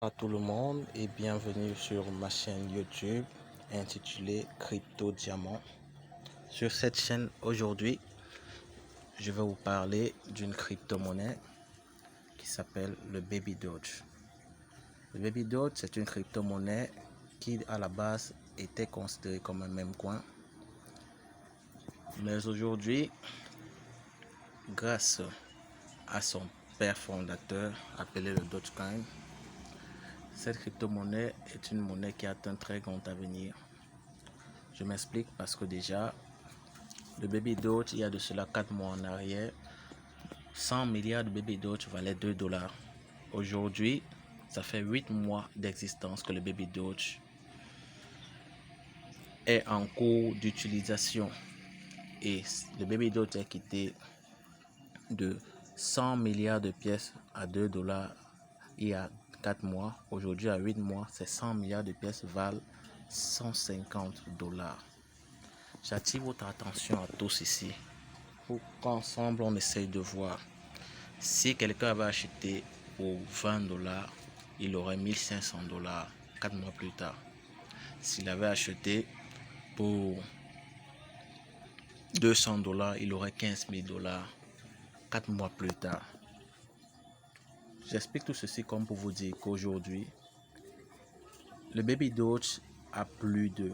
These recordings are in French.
À tout le monde et bienvenue sur ma chaîne YouTube intitulée Crypto Diamant. Sur cette chaîne aujourd'hui, je vais vous parler d'une crypto-monnaie qui s'appelle le Baby Doge. Le Baby Doge, c'est une crypto-monnaie qui à la base était considérée comme un meme coin. Mais aujourd'hui, grâce à son père fondateur appelé le Dogecoin, cette crypto-monnaie est une monnaie qui a un très grand avenir. Je m'explique parce que déjà, le Baby Doge, il y a de cela 4 mois en arrière, 100 milliards de Baby Doge valaient 2 dollars. Aujourd'hui, ça fait 8 mois d'existence que le Baby Doge est en cours d'utilisation. Et le Baby Doge est quitté de 100 milliards de pièces à 2 dollars il y a 4 mois. Aujourd'hui, à 8 mois, ces 100 milliards de pièces valent 150 dollars. J'attire votre attention à tous ici pour qu'ensemble on essaye de voir. Si quelqu'un avait acheté pour 20 dollars, il aurait 1500 dollars 4 mois plus tard. S'il avait acheté pour 200 dollars, il aurait 15 000 dollars 4 mois plus tard. J'explique tout ceci comme pour vous dire qu'aujourd'hui, le Baby Doge a plus de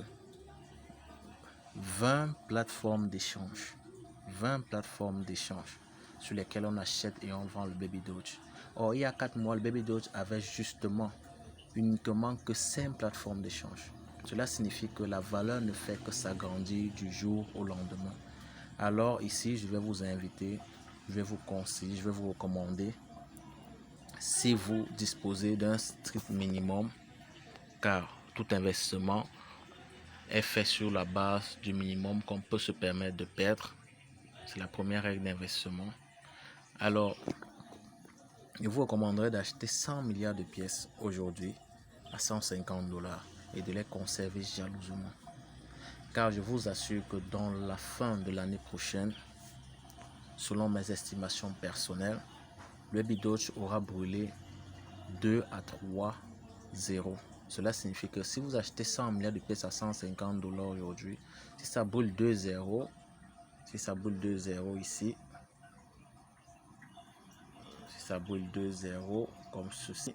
20 plateformes d'échange. 20 plateformes d'échange sur lesquelles on achète et on vend le Baby Doge. Or, il y a 4 mois, le Baby Doge avait justement uniquement que 5 plateformes d'échange. Cela signifie que la valeur ne fait que s'agrandir du jour au lendemain. Alors ici, je vais vous inviter, je vais vous conseiller, je vais vous recommander, si vous disposez d'un strict minimum, car tout investissement est fait sur la base du minimum qu'on peut se permettre de perdre. C'est la première règle d'investissement. Alors, je vous recommanderais d'acheter 100 milliards de pièces aujourd'hui à 150 dollars et de les conserver jalousement. Car je vous assure que dans la fin de l'année prochaine, selon mes estimations personnelles, le Baby Doge aura brûlé 2 à 3 zéros. Cela signifie que si vous achetez 100 milliards de pièces à 150 dollars aujourd'hui, si ça brûle 2 zéros, si ça brûle 2 zéros ici, si ça brûle 2 zéros comme ceci,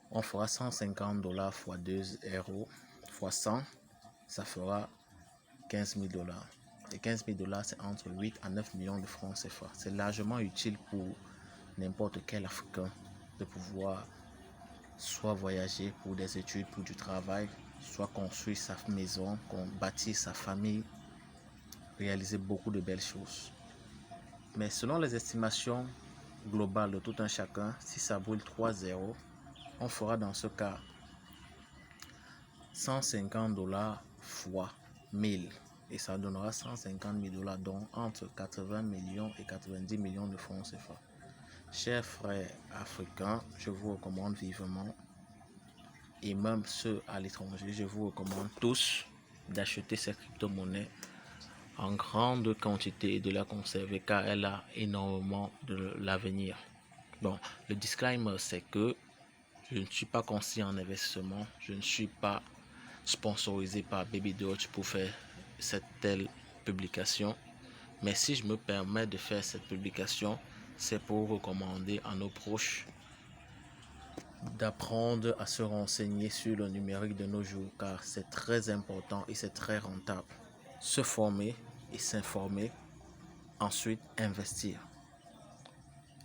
on fera 150 dollars fois 2 zéros fois 100, ça fera 15 000 dollars. Et 15 000 dollars, c'est entre 8 à 9 millions de francs CFA. C'est largement utile pour n'importe quel Africain de pouvoir soit voyager pour des études, pour du travail, soit construire sa maison, bâtir sa famille, réaliser beaucoup de belles choses. Mais selon les estimations globales de tout un chacun, si ça brûle 3 zéros, on fera dans ce cas 150 dollars fois 1000 et ça donnera 150 000 dollars, donc entre 80 millions et 90 millions de francs CFA. Chers frères africains, je vous recommande vivement, et même ceux à l'étranger, je vous recommande tous d'acheter cette crypto-monnaie en grande quantité et de la conserver car elle a énormément de l'avenir. Bon, le disclaimer, c'est que je ne suis pas conseiller en investissement, je ne suis pas sponsorisé par Baby Doge pour faire cette telle publication. Mais si je me permets de faire cette publication, c'est pour recommander à nos proches d'apprendre à se renseigner sur le numérique de nos jours, car c'est très important et c'est très rentable. Se former et s'informer, ensuite investir.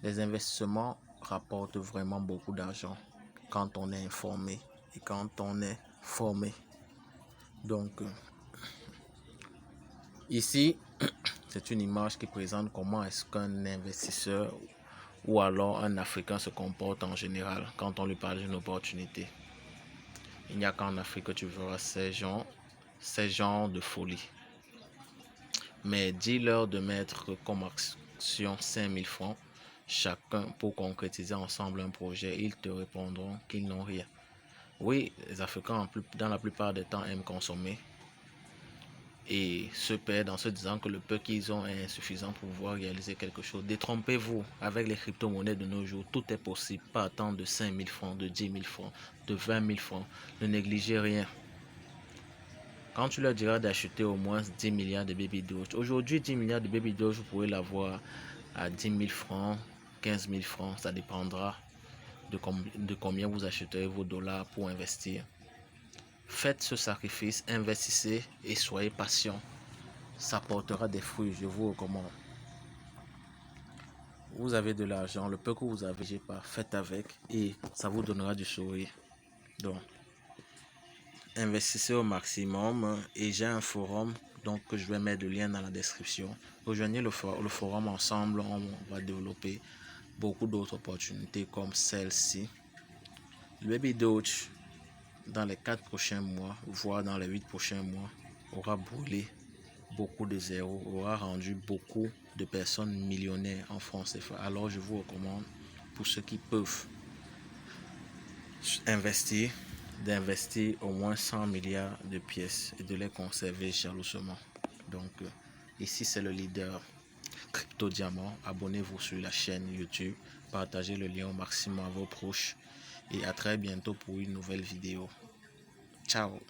Les investissements rapportent vraiment beaucoup d'argent quand on est informé et quand on est formé. Donc, ici, c'est une image qui présente comment est-ce qu'un investisseur ou alors un Africain se comporte en général quand on lui parle d'une opportunité. Il n'y a qu'en Afrique que tu verras ces gens de folie. Mais dis-leur de mettre comme action 5000 francs chacun pour concrétiser ensemble un projet. Ils te répondront qu'ils n'ont rien. Oui, les Africains, dans la plupart des temps, aiment consommer. et se perdent en se disant que le peu qu'ils ont est insuffisant pour pouvoir réaliser quelque chose. Détrompez-vous, avec les crypto-monnaies de nos jours, tout est possible. Pas attendre de 5 000 francs, de 10 000 francs, de 20 000 francs. Ne négligez rien. Quand tu leur diras d'acheter au moins 10 milliards de Baby Doge, aujourd'hui 10 milliards de Baby Doge, vous pouvez l'avoir à 10 000 francs, 15 000 francs, ça dépendra de combien vous acheterez vos dollars pour investir. Faites ce sacrifice, investissez et soyez patient. Ça portera des fruits, je vous recommande. Vous avez de l'argent, le peu que vous avez, faites avec et ça vous donnera du sourire. Donc, investissez au maximum et j'ai un forum donc que je vais mettre le lien dans la description. Rejoignez le forum ensemble, on va développer beaucoup d'autres opportunités comme celle-ci. Le Baby Doge, dans les 4 prochains mois, voire dans les 8 prochains mois, aura brûlé beaucoup de zéros, aura rendu beaucoup de personnes millionnaires en France. Alors je vous recommande, pour ceux qui peuvent investir, d'investir au moins 100 milliards de pièces et de les conserver jalousement. Donc ici c'est le leader Crypto Diamant. Abonnez-vous sur la chaîne YouTube, partagez le lien au maximum à vos proches et à très bientôt pour une nouvelle vidéo. Ciao.